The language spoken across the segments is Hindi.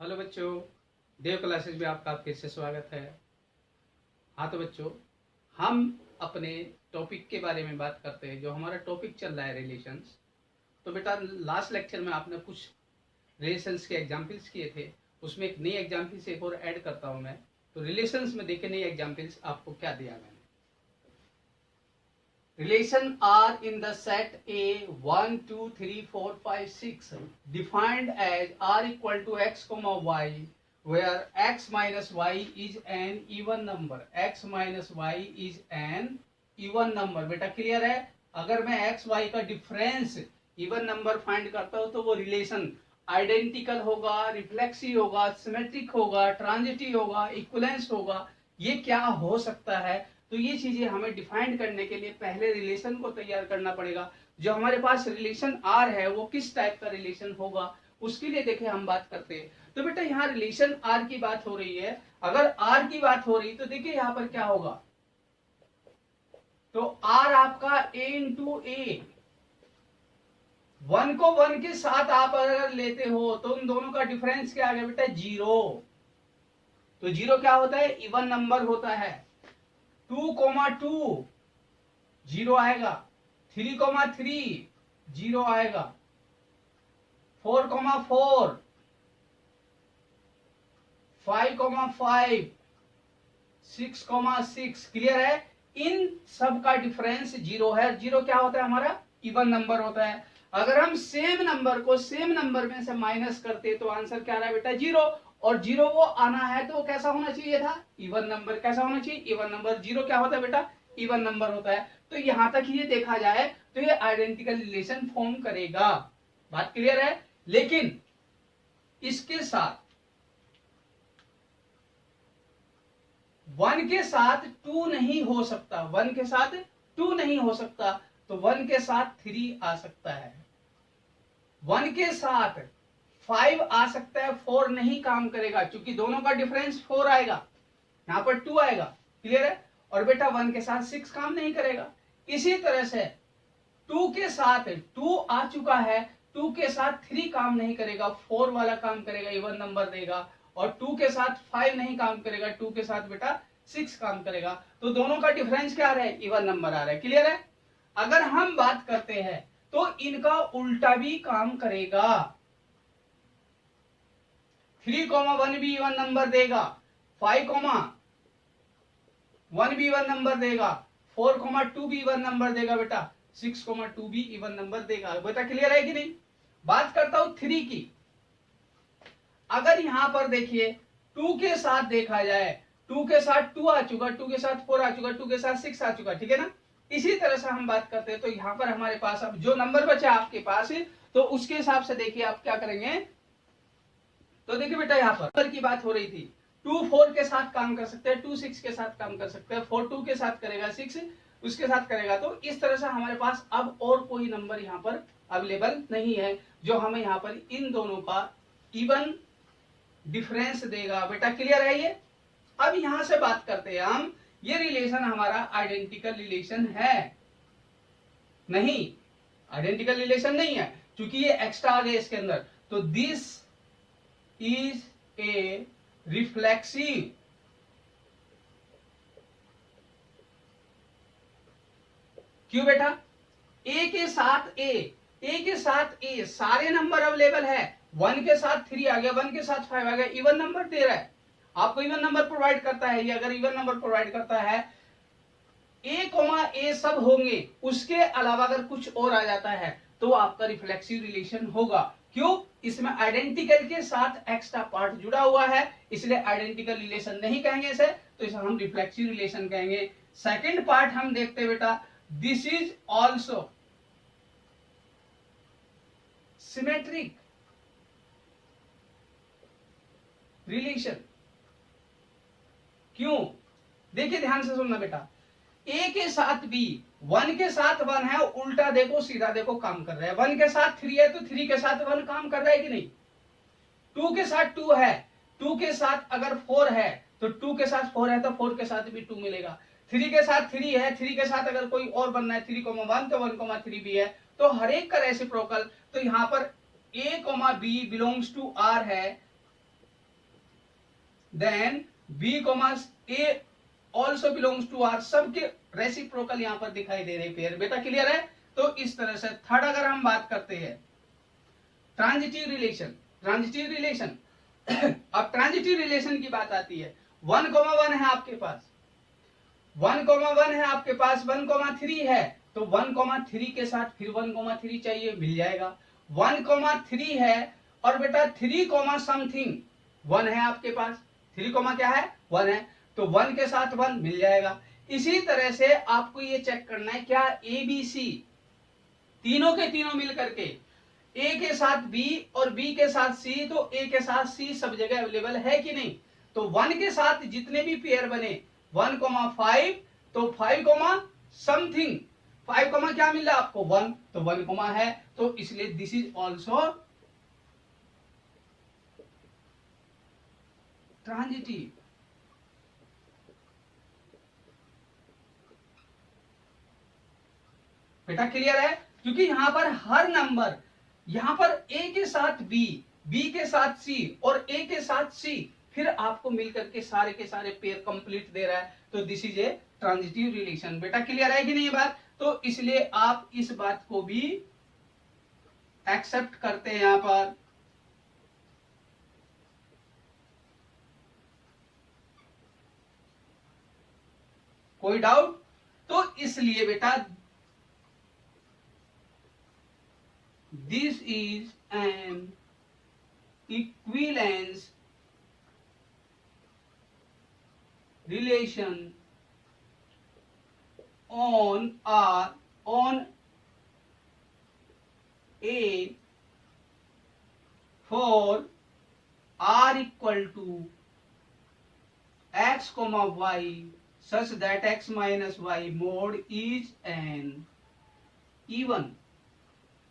हेलो बच्चों, देव क्लासेस में आपका फिर से स्वागत है। हाँ तो बच्चों, हम अपने टॉपिक के बारे में बात करते हैं। जो हमारा टॉपिक चल रहा है रिलेशंस। तो बेटा लास्ट लेक्चर में आपने कुछ रिलेशंस के एग्जाम्पल्स किए थे, उसमें एक नई एग्जाम्पल्स एक और ऐड करता हूँ मैं। तो रिलेशंस में देखे नई एग्जाम्पल्स आपको क्या दिया मैंने। Relation R in the set A 1, 2, 3, 4, 5, 6 defined as R equal to x, y where x minus y is an even number. X minus y is an even number. बेटा क्लियर है? अगर मैं x y का डिफरेंस इवन नंबर फाइंड करता हूं तो वो रिलेशन आइडेंटिकल होगा, रिफ्लेक्सिव होगा, सिमेट्रिक होगा, ट्रांजिटिव होगा, इक्विवेलेंस होगा। ये क्या हो सकता है? तो ये चीजें हमें डिफाइन करने के लिए पहले रिलेशन को तैयार करना पड़ेगा। जो हमारे पास रिलेशन आर है वो किस टाइप का रिलेशन होगा, उसके लिए देखिए हम बात करते हैं। तो बेटा यहाँ रिलेशन आर की बात हो रही है। अगर आर की बात हो रही तो देखिए यहाँ पर क्या होगा। तो आर आपका ए इंटू ए, वन को वन के साथ आप अगर लेते हो तो उन दोनों का डिफरेंस क्या आ गया बेटा? जीरो। तो जीरो क्या होता है? इवन नंबर होता है। 2,2 जीरो आएगा। 3,3 जीरो आएगा। 4,4 5,5 6,6 क्लियर है? इन सब का डिफरेंस जीरो है। जीरो क्या होता है? हमारा इवन नंबर होता है। अगर हम सेम नंबर को सेम नंबर में से माइनस करते तो आंसर क्या आ रहा है बेटा? जीरो। और जीरो वो आना है तो कैसा होना चाहिए था? Even number. कैसा होना चाहिए? Even number. जीरो क्या होता है बेटा? इवन नंबर होता है। तो यहां तक ये देखा जाए तो ये आइडेंटिकल रिलेशन फॉर्म करेगा। बात क्लियर है? लेकिन इसके साथ वन के साथ टू नहीं हो सकता। वन के साथ टू नहीं हो सकता तो वन के साथ थ्री आ सकता है। वन के साथ 5 आ सकता है, 4 नहीं काम करेगा क्योंकि दोनों का डिफरेंस 4 आएगा, यहां पर 2 आएगा। क्लियर है? और बेटा 1 के साथ 6 काम नहीं करेगा। इसी तरह से 2 के साथ 2 आ चुका है, 2 के साथ 3 काम नहीं करेगा, 4 वाला काम करेगा, इवन नंबर देगा। और 2 के साथ 5 नहीं काम करेगा, 2 के साथ बेटा 6 काम करेगा। तो दोनों का डिफरेंस क्या आ रहा है? इवन नंबर आ रहा है। क्लियर है? अगर हम बात करते हैं तो इनका उल्टा भी काम करेगा। 3,1 भी इवन नंबर देगा, 5,1 भी इवन नंबर देगा, 4,2 भी इवन नंबर देगा बेटा, 6,2 भी इवन नंबर देगा। बेटा क्लियर है कि नहीं? बात करता हूं 3 की। अगर यहां पर देखिए 2 के साथ देखा जाए, 2 के साथ 2 आ चुका, 2 के साथ 4 आ चुका, 2 के साथ 6 आ चुका। ठीक है ना? इसी तरह से हम बात करते हैं तो यहां पर हमारे पास अब जो नंबर बचा आपके पास तो उसके हिसाब से देखिए आप क्या करेंगे। तो देखिए बेटा यहाँ पर की बात हो रही थी, 2 4 के साथ काम कर सकते हैं, 2 6 के साथ काम कर सकते हैं, 4 2 के साथ करेगा, 6 उसके साथ करेगा। तो इस तरह से हमारे पास अब और कोई नंबर यहाँ पर अवेलेबल नहीं है जो हमें यहाँ पर इन दोनों का इवन डिफरेंस देगा। बेटा क्लियर है ये? अब यहां से बात करते हैं हम, ये रिलेशन हमारा आइडेंटिकल रिलेशन है? नहीं, आइडेंटिकल रिलेशन नहीं है क्योंकि ये एक्स्ट्रा आ गया इसके अंदर। तो दिस इज ए रिफ्लेक्सिव। क्यों बेटा? ए के साथ ए सारे नंबर अवेलेबल है। 1 के साथ 3 आ गया, 1 के साथ 5 आ गया, इवन नंबर दे रहा है, आपको इवन नंबर प्रोवाइड करता है। ये अगर इवन नंबर प्रोवाइड करता है, ए सब होंगे, उसके अलावा अगर कुछ और आ जाता है तो आपका रिफ्लेक्सिव रिलेशन होगा। क्यों? इसमें आइडेंटिकल के साथ एक्स्ट्रा पार्ट जुड़ा हुआ है, इसलिए आइडेंटिकल रिलेशन नहीं कहेंगे इसे, तो इसे हम रिफ्लेक्सिव रिलेशन कहेंगे। सेकंड पार्ट हम देखते बेटा, this is also symmetric relation. क्यों? देखिए ध्यान से सुनना बेटा, ए के साथ बी, 1 के साथ 1 है, उल्टा देखो सीधा देखो काम कर रहा है। 1 के साथ 3 है तो 3 के साथ 1 काम कर रहा है कि नहीं? 2 के साथ 2 है, 2 के साथ अगर 4 है तो 2 के साथ 4 है तो 4 के साथ भी 2 मिलेगा। 3 के साथ 3 है, 3 के साथ अगर कोई और बनना है 3,1 तो 1,3 भी है। तो हर एक का रेसिप्रोकल। तो यहां पर a, b belongs to r है, then B comma A also belongs to R, सबके रेसिप्रोकल यहां पर दिखाई दे रहे पेयर। बेटा क्लियर है? तो इस तरह से थर्ड अगर हम बात करते हैं ट्रांजिटिव रिलेशन, ट्रांजिटिव रिलेशन अब ट्रांजिटिव रिलेशन की बात आती है, 1,1 है आपके पास, 1,1 है आपके पास, 1,3 है, तो 1,3 के साथ फिर 1,3 चाहिए, मिल जाएगा। 1,3 है और बेटा 3, समथिंग 1 है आपके पास, 3, क्या है 1 है, तो 1 के साथ 1 मिल जाएगा। इसी तरह से आपको ये चेक करना है क्या ए बी सी तीनों के तीनों मिल करके ए के साथ बी और बी के साथ सी, तो ए के साथ सी सब जगह अवेलेबल है कि नहीं। तो 1 के साथ जितने भी पेयर बने 1,5, तो 5, समथिंग 5, क्या मिल रहा है आपको 1, तो 1, है, तो इसलिए दिस इज ऑल्सो ट्रांजिटिव। बेटा क्लियर है? क्योंकि यहां पर हर नंबर, यहां पर ए के साथ बी, बी के साथ सी और ए के साथ सी, फिर आपको मिलकर के सारे पेयर कंप्लीट दे रहा है, तो this is a transitive relation. बेटा क्लियर है कि नहीं ये बात? तो इसलिए आप इस बात को भी एक्सेप्ट करते हैं यहां पर। कोई डाउट? तो इसलिए बेटा this is an equivalence relation on A for R equal to x, y such that x minus y mod is an even।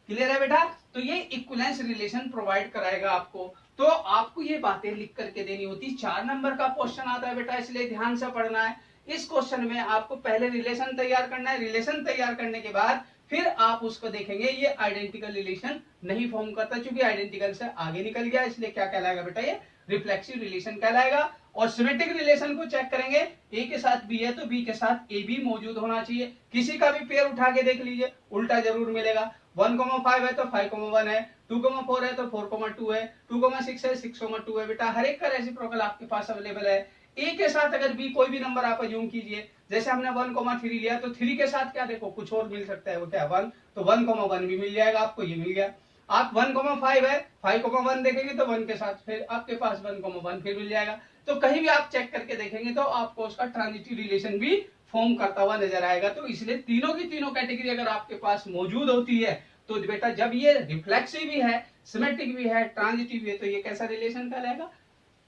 Clear है बेटा? तो ये इक्विवेलेंस रिलेशन प्रोवाइड कराएगा आपको। तो आपको ये बातें लिख करके देनी होती। 4 नंबर का क्वेश्चन आता है बेटा, इसलिए ध्यान से पढ़ना है। इस क्वेश्चन में आपको पहले रिलेशन तैयार करना है, रिलेशन तैयार करने के बाद फिर आप उसको देखेंगे ये आइडेंटिकल रिलेशन नहीं फॉर्म करता, क्योंकि आइडेंटिकल से आगे निकल गया, इसलिए क्या कहलाएगा बेटा, ये रिफ्लेक्सिव रिलेशन कहलाएगा। और सिमेट्रिक रिलेशन को चेक करेंगे, ए के साथ बी है तो बी के साथ ए भी मौजूद होना चाहिए। किसी का भी पेयर उठा के देख लीजिए, उल्टा जरूर मिलेगा। 1,5 है तो 5,1 है, 2,4 है तो 4,2 है, 2,6 है 6,2 है। बेटा हर एक का रेसिप्रोकल आपके पास अवेलेबल है। ए के साथ अगर बी कोई भी नंबर आप अज्यूम कीजिए, जैसे हमने 1,3 लिया, तो 3 के साथ क्या देखो कुछ और मिल सकता है, वो क्या 1, तो 1,1 भी मिल जाएगा आपको, ये मिल गया। आप 1,5 है 5,1 देखेंगे तो 1 के साथ फिर आपके पास 1,1 फिर मिल जाएगा। तो कहीं भी आप चेक करके देखेंगे तो आपको उसका ट्रांजिटिव रिलेशन भी फॉर्म करता हुआ नजर आएगा। तो इसलिए तीनों की तीनों कैटेगरी अगर आपके पास मौजूद होती है, तो बेटा जब ये रिफ्लेक्सिव भी है, सिमेट्रिक भी है, ट्रांजिटिव भी है, तो ये कैसा रिलेशन कहलाएगा,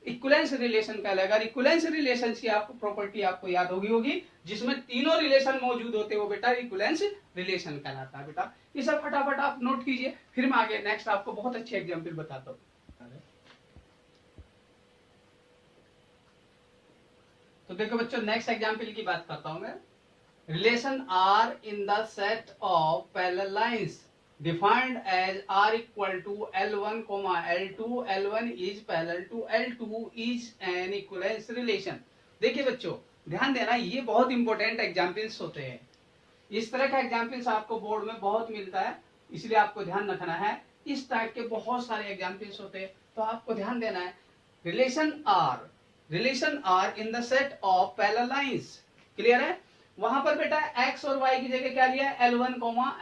इक्विवेलेंस रिलेशन कहलाएगा। इक्विवेलेंस रिलेशन की आपको प्रॉपर्टी आपको याद होगी, जिसमें तीनों रिलेशन मौजूद होते हैं, वो बेटा इक्विवेलेंस रिलेशन कहलाता है। बेटा ये सब फटाफट आप नोट कीजिए, फिर मैं आगे नेक्स्ट आपको बहुत अच्छे एग्जाम्पल बताता हूँ। तो देखो बच्चों, नेक्स्ट एग्जाम्पल की बात करता हूं मैं। Relation R in the set of parallel lines defined as r equal to L1, L2, L1 is parallel to L2 is an equivalence relation। देखिए बच्चों ध्यान देना, ये बहुत इंपॉर्टेंट एग्जाम्पल्स होते हैं। इस तरह का एग्जाम्पल्स आपको बोर्ड में बहुत मिलता है, इसलिए आपको ध्यान रखना है। इस टाइप के बहुत सारे एग्जाम्पल्स होते हैं, तो आपको ध्यान देना है। Relation R in the set of parallel lines, clear है? वहां पर बेटा x और y की जगह क्या लिया है, L1,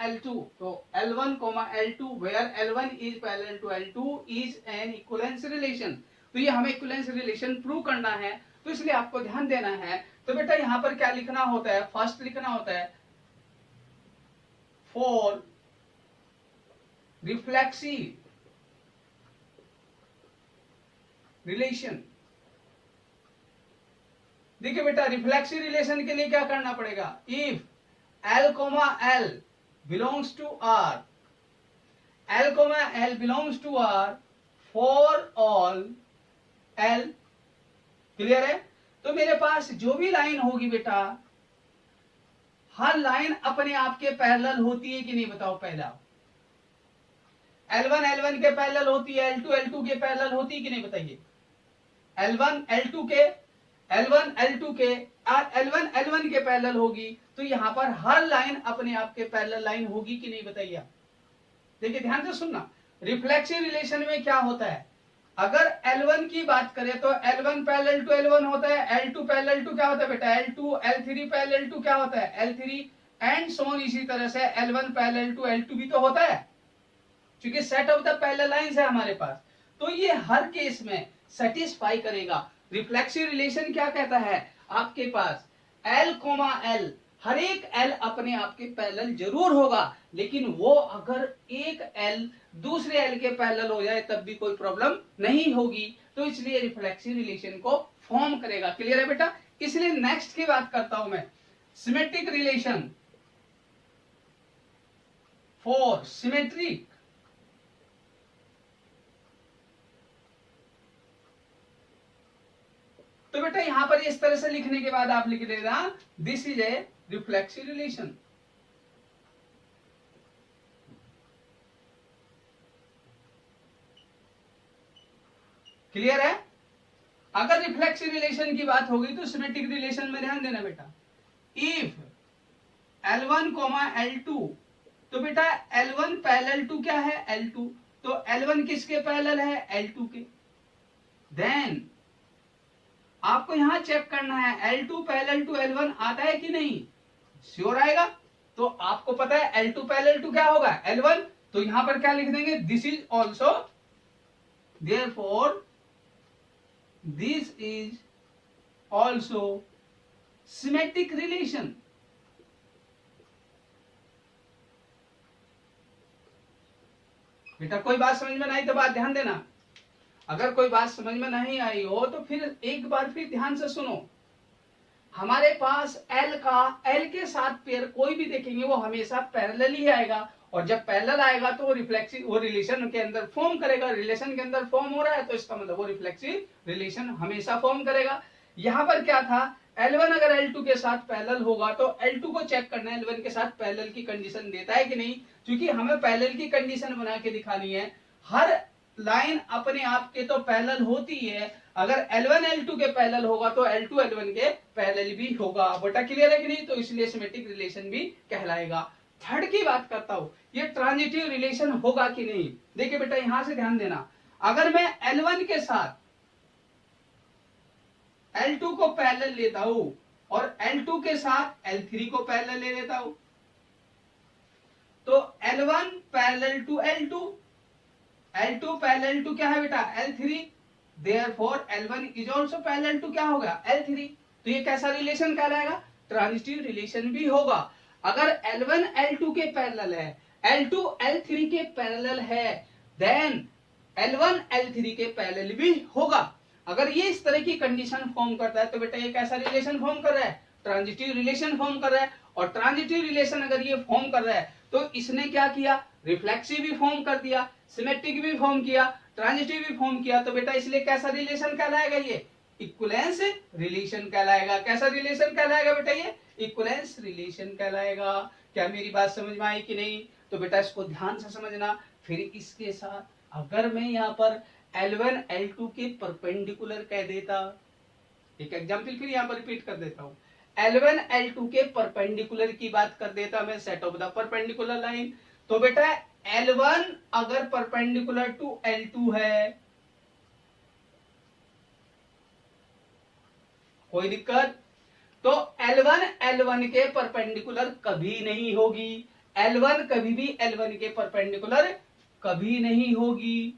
L2। तो L1, L2 where L1 is parallel to L2 is an equivalence relation। तो ये हमें इक्विवेलेंस रिलेशन प्रूव करना है, तो इसलिए आपको ध्यान देना है। तो बेटा यहां पर क्या लिखना होता है, फर्स्ट लिखना होता है फॉर रिफ्लेक्सिव रिलेशन। देखिए बेटा रिफ्लेक्सिव रिलेशन के लिए क्या करना पड़ेगा, if L, L belongs to R, L, L belongs to R for all L, clear है? तो मेरे पास जो भी लाइन होगी बेटा, हर लाइन अपने आप के पैरेलल होती है कि नहीं, बताओ पहला। L1 के पैरेलल होती है, L2 के पैरेलल होती है कि नहीं, बताइए। L1 L2 के L1 L2 के और L1 L1 के पैरेलल होगी, तो यहां पर हर लाइन अपने आप के पैरेलल लाइन होगी कि नहीं बताइए आप। देखिए ध्यान से सुनना, रिफ्लेक्सिव रिलेशन में क्या होता है, अगर L1 की बात करें तो L1 पैरेलल टू L1 होता है, L2 पैरेलल टू क्या होता है बेटा L2, L3 पैरेलल टू क्या होता है L3 एंड सो ऑन। इसी तरह से L1 पैरेलल टू L2 भी तो होता है, क्योंकि set of the parallel lines है हमारे पास, तो ये हर केस में सेटिस्फाई करेगा। रिफ्लेक्सिव रिलेशन क्या कहता है, आपके पास L, L हर एक L अपने आप के पैरेलल जरूर होगा, लेकिन वो अगर एक L दूसरे L के पैरेलल हो जाए तब भी कोई प्रॉब्लम नहीं होगी, तो इसलिए रिफ्लेक्सिव रिलेशन को फॉर्म करेगा। क्लियर है बेटा। इसलिए नेक्स्ट की बात करता हूं मैं, सिमेट्रिक रिलेशन फॉर सिमेट्रिक तो बेटा यहां पर इस तरह से लिखने के बाद आप लिख देना this is a reflexive relation. Clear है। अगर रिफ्लेक्सिव रिलेशन की बात होगी तो सिमेट्रिक रिलेशन में ध्यान देना बेटा, इफ L1, L2, तो बेटा L1 पैरेलल टू क्या है L2, तो L1 किसके पैरेलल है L2 के। देन आपको यहां चेक करना है L2 पैरेलल टू L1 आता है कि नहीं, श्योर आएगा। तो आपको पता है L2 पैरेलल टू क्या होगा L1, तो यहां पर क्या लिख देंगे, this is also, therefore this is also symmetric relation. बेटा कोई बात समझ में नहीं तो बात ध्यान देना, अगर कोई बात समझ में नहीं आई हो तो फिर एक बार फिर ध्यान से सुनो। हमारे पास L के साथ पेयर कोई भी देखेंगे वो हमेशा पैरेलल ही आएगा, और जब पैरेलल आएगा तो वो रिफ्लेक्सिव, वो रिलेशन के अंदर फॉर्म करेगा। रिलेशन के अंदर फॉर्म हो रहा है तो इसका मतलब वो रिफ्लेक्सिव रिलेशन हमेशा फॉर्म करेगा। यहां पर क्या था, L1 अगर L2 के साथ पैरेलल होगा तो L2 को चेक करना है L1 के साथ पैरेलल की कंडीशन देता है कि नहीं, क्योंकि हमें पैरेलल की कंडीशन बना के दिखानी है। हर लाइन अपने आप के तो पैरेलल होती है, अगर L1 L2 के पैरेलल होगा तो L2 L1 के पैरेलल भी होगा। बेटा क्लियर है कि नहीं, तो इसलिए सिमेट्रिक रिलेशन भी कहलाएगा। थर्ड की बात करता हूं, ये ट्रांजिटिव रिलेशन होगा कि नहीं। देखिए बेटा यहां से ध्यान देना, अगर मैं L1 के साथ L2 को पैरेलल लेता हूं और L2 के साथ L3 को पैरेलल ले लेता हूं, तो L1 parallel to L2, L2 parallel to क्या है बेटा L3, therefore L1 is also parallel to क्या होगा L3। तो ये कैसा रिलेशन कहलाएगा, ट्रांजिटिव रिलेशन भी होगा। अगर L1 L2 के पैरेलल है, L2 L3 के पैरेलल है, देन L1 L3 के पैरेलल भी होगा। अगर ये इस तरह की कंडीशन फॉर्म करता है तो बेटा ये कैसा रिलेशन फॉर्म कर रहा है, ट्रांजिटिव रिलेशन फॉर्म कर रहा है। और ट्रांजिटिव रिलेशन अगर ये फॉर्म कर रहा है तो इसने क्या किया, रिफ्लेक्सिव भी फॉर्म कर दिया, सिमेट्रिक भी फॉर्म किया, ट्रांजिटिव भी फॉर्म किया, तो बेटा इसलिए कैसा रिलेशन कहलाएगा, ये इक्विवेलेंस रिलेशन कहलाएगा। कैसा रिलेशन कहलाएगा बेटा, ये इक्विवेलेंस रिलेशन कहलाएगा। क्या मेरी बात समझ में आई कि नहीं, तो बेटा इसको ध्यान से समझना। फिर इसके साथ अगर मैं यहाँ पर L1 L2 के परपेंडिकुलर कह देता, एक एग्जाम्पल फिर यहाँ पर रिपीट कर देता हूँ, L1 L2 के परपेंडिकुलर की बात कर देता मैं, set of the perpendicular line, तो बेटा L1 अगर परपेंडिकुलर टू L2 है, कोई दिक्कत, तो L1 L1 के परपेंडिकुलर कभी नहीं होगी, L1 कभी भी L1 के परपेंडिकुलर कभी नहीं होगी,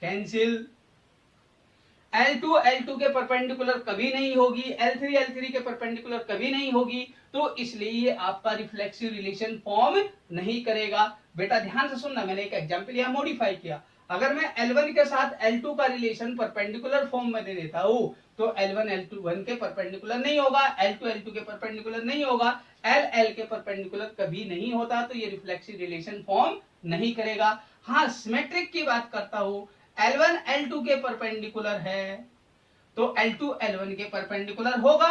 कैंसिल। L2 L2 के परपेंडिकुलर कभी नहीं होगी, L3 L3 के परपेंडिकुलर कभी नहीं होगी, तो इसलिए ये आपका रिफ्लेक्सिव रिलेशन फॉर्म नहीं करेगा। बेटा ध्यान से सुनना, मैंने एक एग्जांपल यहां मॉडिफाई किया। अगर मैं L1 के साथ L2 का रिलेशन परपेंडिकुलर फॉर्म में दे देता हूं तो L1 L2 के परपेंडिकुलर नहीं होगा, L2 L2 के परपेंडिकुलर नहीं होगा, L L के परपेंडिकुलर कभी नहीं होता, तो ये रिफ्लेक्सिव रिलेशन फॉर्म नहीं करेगा। हाँ सिमेट्रिक की बात करता हूं, L1 L2 के परपेंडिकुलर है तो L2 L1 के परपेंडिकुलर होगा,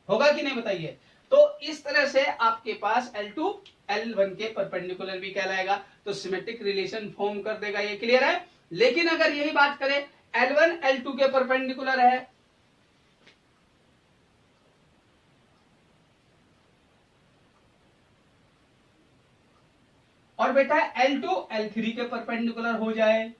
होगा कि नहीं बताइए। तो इस तरह से आपके पास L2 L1 के परपेंडिकुलर भी कहलाएगा, तो सिमेट्रिक रिलेशन फॉर्म कर देगा, ये क्लियर है। लेकिन अगर यही बात करें L1 L2 के परपेंडिकुलर है, और बेटा L2 L3 के परपेंडिकुलर हो जाए।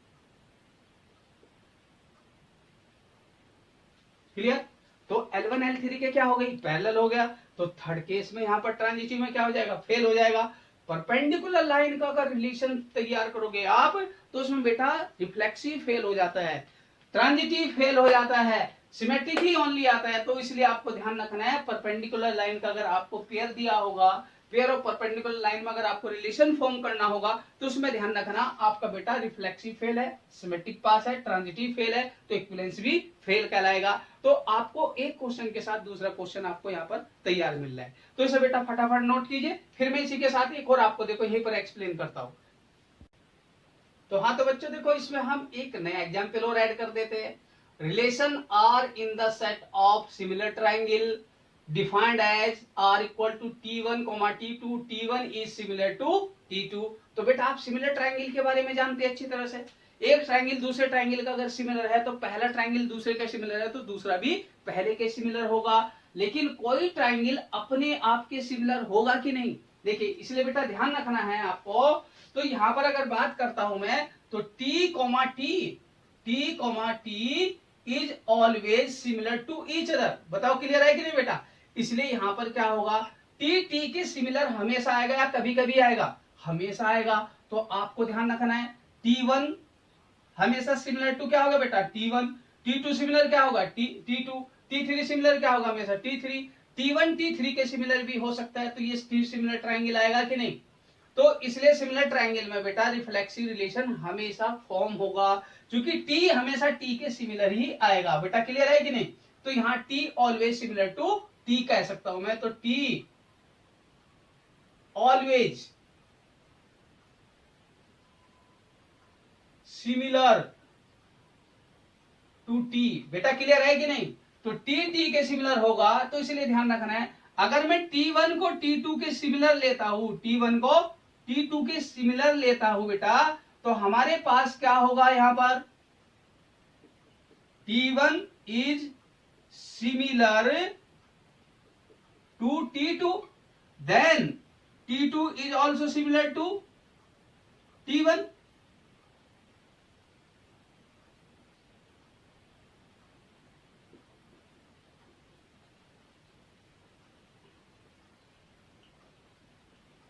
क्लियर? तो L1 L3 के क्या हो गई, पैरेलल हो गया। तो थर्ड केस में यहां पर ट्रांजिटिव में क्या हो जाएगा, फेल हो जाएगा। परपेंडिकुलर लाइन का अगर रिलेशन तैयार करोगे आप, तो उसमें बेटा रिफ्लेक्सिव फेल हो जाता है, ट्रांजिटिव फेल हो जाता है, सिमेट्रिक ही ओनली आता है। तो इसलिए आपको ध्यान रखना है, परपेंडिकुलर लाइन का अगर आपको पेयर दिया होगा, पेयर ऑफ परपेंडिकुलर लाइन में अगर आपको रिलेशन फॉर्म करना होगा, तो उसमें ध्यान रखना आपका बेटा रिफ्लेक्सिव फेल है, सिमेट्रिक पास है, ट्रांजिटिव फेल है, तो इक्विवेलेंस भी फेल कहलाएगा। तो आपको एक क्वेश्चन के साथ दूसरा क्वेश्चन आपको यहाँ पर तैयार मिल रहा है। तो इसे बेटा फटाफट नोट कीजिए, फिर मैं इसी के साथ एक और आपको देखो यहीं पर एक्सप्लेन करता हूं। तो हाँ, तो बच्चों देखो, इसमें हम एक नया एग्जाम्पल और ऐड कर देते हैं। Relation R in the set of similar triangle defined as r equal to T1, T2, T1 is similar to T2। तो बेटा आप सिमिलर ट्राइंगल के बारे में जानते हैं अच्छी तरह से। एक ट्राइंगल दूसरे ट्राइंगल का अगर सिमिलर है, तो पहला ट्राइंगल दूसरे के सिमिलर है, तो दूसरा भी पहले के सिमिलर होगा। लेकिन कोई ट्राइंगल अपने आप के सिमिलर होगा कि नहीं, देखिए, इसलिए बेटा ध्यान रखना है आपको। तो यहां पर अगर बात करता हूं मैं, तो T, is always similar to each other. बताओ क्लियर है कि नहीं बेटा? इसलिए यहां पर क्या होगा, टी के सिमिलर हमेशा आएगा या कभी कभी आएगा, हमेशा आएगा। तो आपको ध्यान रखना है, T1 हमेशा सिमिलर टू क्या होगा बेटा, T1। T2 सिमिलर क्या होगा, T2। T3 सिमिलर क्या होगा, हमेशा T3। T1 T3 के सिमिलर भी हो सकता है, तो ये सिमिलर ट्राइंगल आएगा कि नहीं? तो इसलिए सिमिलर ट्राइंगल में बेटा रिफ्लेक्सिव रिलेशन हमेशा फॉर्म होगा, क्योंकि टी हमेशा टी के सिमिलर ही आएगा। बेटा क्लियर है कि नहीं? तो यहाँ T always similar to T कह सकता हूं मैं। तो T always similar to T. बेटा क्लियर है कि नहीं? तो टी के सिमिलर होगा, तो इसलिए ध्यान रखना है, अगर मैं T1 को T2 के सिमिलर लेता हूं, T1 को T2 के सिमिलर लेता हूं बेटा, तो हमारे पास क्या होगा, यहां पर T1 is similar to T2, then T2 is also similar to T1।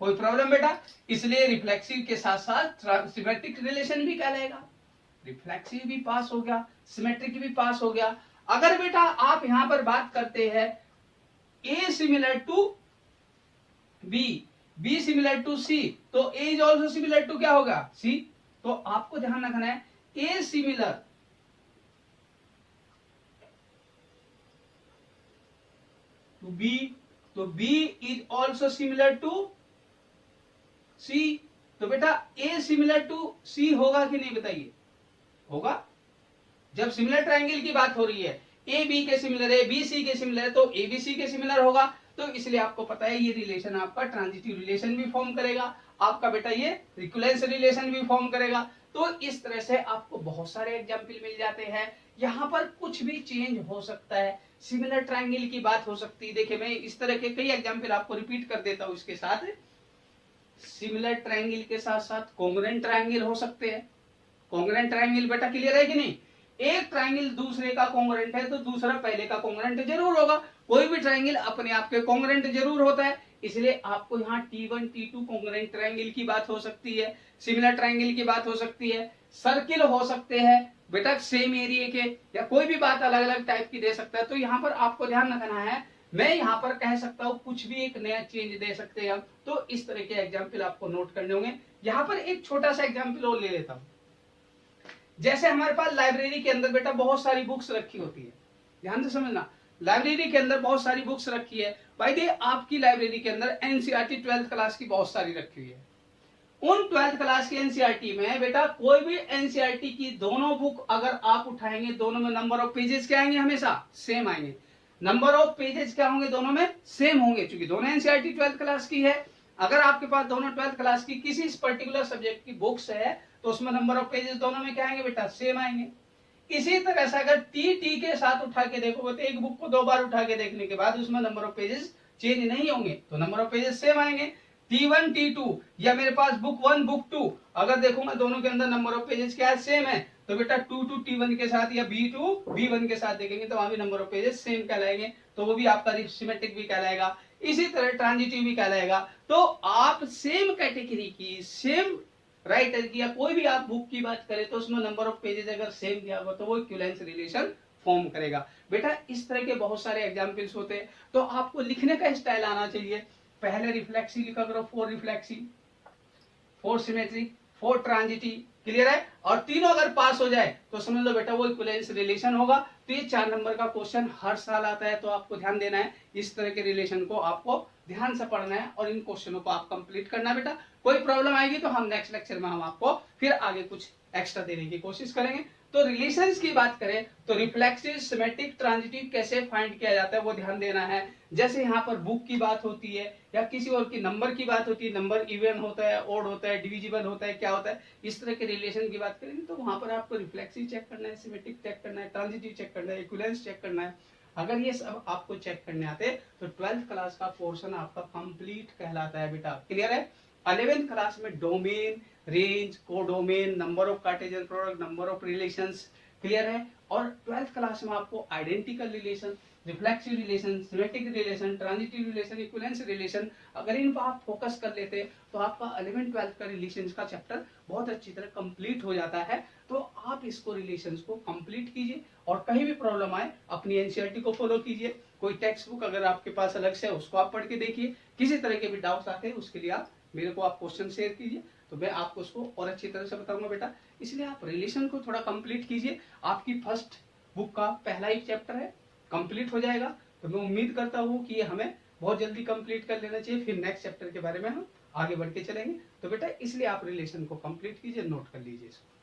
कोई प्रॉब्लम बेटा? इसलिए रिफ्लेक्सिव के साथ साथ सिमेट्रिक रिलेशन भी कहलाएगा। रिफ्लेक्सिव भी पास हो गया, सिमेट्रिक भी पास हो गया। अगर बेटा आप यहां पर बात करते हैं A similar to B, B similar to C, तो A is also similar to क्या होगा, C। तो आपको ध्यान रखना है, A सिमिलर टू B, तो B is also similar to C। तो बेटा A सिमिलर टू C होगा कि नहीं, बताइए? होगा। जब सिमिलर ट्राइंगल की बात हो रही है, A B के सिमिलर है, B C के सिमिलर है, तो A B C के सिमिलर होगा। तो इसलिए आपको पता है ये रिलेशन आपका ट्रांजिटिव रिलेशन भी फॉर्म करेगा, आपका बेटा ये इक्विवेलेंस रिलेशन भी फॉर्म करेगा। तो इस तरह से आपको बहुत सारे एग्जाम्पल मिल जाते हैं। यहाँ पर कुछ भी चेंज हो सकता है, सिमिलर ट्राइंगल की बात हो सकती है। देखिए, मैं इस तरह के कई एग्जाम्पल आपको रिपीट कर देता हूँ इसके साथ। सिमिलर ट्राइंगल के साथ साथ कॉन्ग्रुएंट ट्राइंगल हो सकते हैं। कॉन्ग्रुएंट ट्राइंगल बेटा क्लियर है कि नहीं? एक ट्राइंगल दूसरे का कॉन्ग्रुएंट है, तो दूसरा पहले का कॉन्ग्रुएंट जरूर होगा। कोई भी ट्राइंगल अपने आप के कॉन्ग्रुएंट जरूर होता है। इसलिए आपको यहाँ T1 T2 कॉन्ग्रुएंट ट्राइंगल की बात हो सकती है, सिमिलर ट्राइंगल की बात हो सकती है, सर्किल हो सकते हैं बेटा सेम एरिया के, या कोई भी बात अलग अलग टाइप की दे सकता है। तो यहाँ पर आपको ध्यान रखना है, मैं यहाँ पर कह सकता हूँ कुछ भी एक नया चेंज दे सकते हैं हम। तो इस तरह के एग्जाम्पल आपको नोट करने होंगे। यहाँ पर एक छोटा सा एग्जाम्पल और ले लेता हूँ। जैसे हमारे पास लाइब्रेरी के अंदर बेटा बहुत सारी बुक्स रखी होती है, ध्यान से समझना, लाइब्रेरी के अंदर बहुत सारी बुक्स रखी है। भाई दे आपकी लाइब्रेरी के अंदर एनसीईआरटी 12th क्लास की बहुत सारी रखी हुई है। उन 12th क्लास की एनसीईआरटी में बेटा कोई भी एनसीईआरटी की दोनों बुक अगर आप उठाएंगे, दोनों में नंबर ऑफ पेजेस क्या आएंगे, हमेशा सेम आएंगे। नंबर ऑफ पेजेस क्या होंगे, दोनों में सेम होंगे, क्योंकि दोनों एनसीईआरटी 12th क्लास की है। अगर आपके पास दोनों 12th क्लास की किसी पर्टिकुलर सब्जेक्ट की बुक्स है, तो उसमें नंबर ऑफ पेजेस दोनों में क्या आएंगे बेटा, सेम आएंगे। इसी तरह से अगर टी के साथ उठा के देखोगे तो एक बुक को 2 बार उठा के देखने के बाद उसमें नंबर ऑफ पेजेस चेंज नहीं होंगे, तो नंबर ऑफ पेजेस सेम आएंगे। T1 T2 या मेरे पास बुक 1 बुक 2 अगर देखूंगा दोनों के अंदर नंबर ऑफ पेजेस क्या है, सेम है, तो बेटा T2 T1 के साथ या B2 B1 के साथ देखेंगे तो वहां भी नंबर ऑफ पेजेस सेम कहलाएंगे, तो वो भी आपका सिमेट्रिक भी कहलाएगा। इसी तरह ट्रांजिटिव भी कहलाएगा। तो आप सेम कैटेगरी की सेम राइटर की या कोई भी आप बुक की बात करें तो उसमें नंबर ऑफ पेजेस अगर सेम दिया होगा तो वो इक्विवेलेंस रिलेशन फॉर्म करेगा। बेटा इस तरह के बहुत सारे एग्जाम्पल्स होते हैं, तो आपको लिखने का स्टाइल आना चाहिए। पहले रिफ्लेक्सिव लिखा करो, 4 रिफ्लेक्सिव, 4 सिमेट्रिक, 4 ट्रांजिटिव, क्लियर है। और तीनों अगर पास हो जाए तो समझ लो बेटा वो इक्विवेलेंस रिलेशन होगा। तो ये 4 नंबर का क्वेश्चन हर साल आता है, तो आपको ध्यान देना है, इस तरह के रिलेशन को आपको ध्यान से पढ़ना है और इन क्वेश्चनों को आप कंप्लीट करना है। बेटा कोई प्रॉब्लम आएगी तो हम नेक्स्ट लेक्चर में हम आपको फिर आगे कुछ एक्स्ट्रा देने की कोशिश करेंगे। तो रिलेशंस की बात करें तो रिफ्लेक्सिव, सिमेट्रिक, ट्रांजिटिव कैसे फाइंड किया जाता है वो ध्यान देना है। जैसे यहाँ पर बुक की बात होती है या किसी और की नंबर की बात होती है, नंबर इवन होता है, ओड होता है, डिविजिबल होता है, क्या होता है, इस तरह के रिलेशन की बात करेंगे तो वहां पर आपको रिफ्लेक्सिव चेक करना है, सिमेट्रिक चेक करना है, ट्रांजिटिव चेक करना है, इक्विवेलेंस चेक करना है। अगर ये सब आपको चेक करने आते तो 12th क्लास का पोर्शन आपका कंप्लीट कहलाता है बेटा, क्लियर है। 11th क्लास में domain, range, codomain, number of Cartesian product, number of relations, clear है। और 12th क्लास में आपको identical relation, reflexive relation, symmetric relation, transitive relation, equivalence relation, अगर इन पर आप फोकस कर लेते तो आपका 11th 12th का रिलेशन का चैप्टर बहुत अच्छी तरह कंप्लीट हो जाता है। तो आप इसको रिलेशंस को कंप्लीट कीजिए और कहीं भी प्रॉब्लम आए अपनी एनसीईआरटी को फॉलो कीजिए। कोई टेक्स्ट बुक अगर आपके पास अलग से है उसको आप पढ़ के देखिए। किसी तरह के भी डाउट्स आते हैं उसके लिए आप मेरे को आप क्वेश्चन शेयर कीजिए, तो मैं आपको उसको और अच्छी तरह से बताऊंगा बेटा। इसलिए आप रिलेशन को थोड़ा कंप्लीट कीजिए। आपकी फर्स्ट बुक का पहला ही चैप्टर है, कंप्लीट हो जाएगा। तो मैं उम्मीद करता हूँ कि ये हमें बहुत जल्दी कंप्लीट कर लेना चाहिए, फिर नेक्स्ट चैप्टर के बारे में हम आगे बढ़ के चलेंगे। तो बेटा इसलिए आप रिलेशन को कंप्लीट कीजिए, नोट कर लीजिए इसको।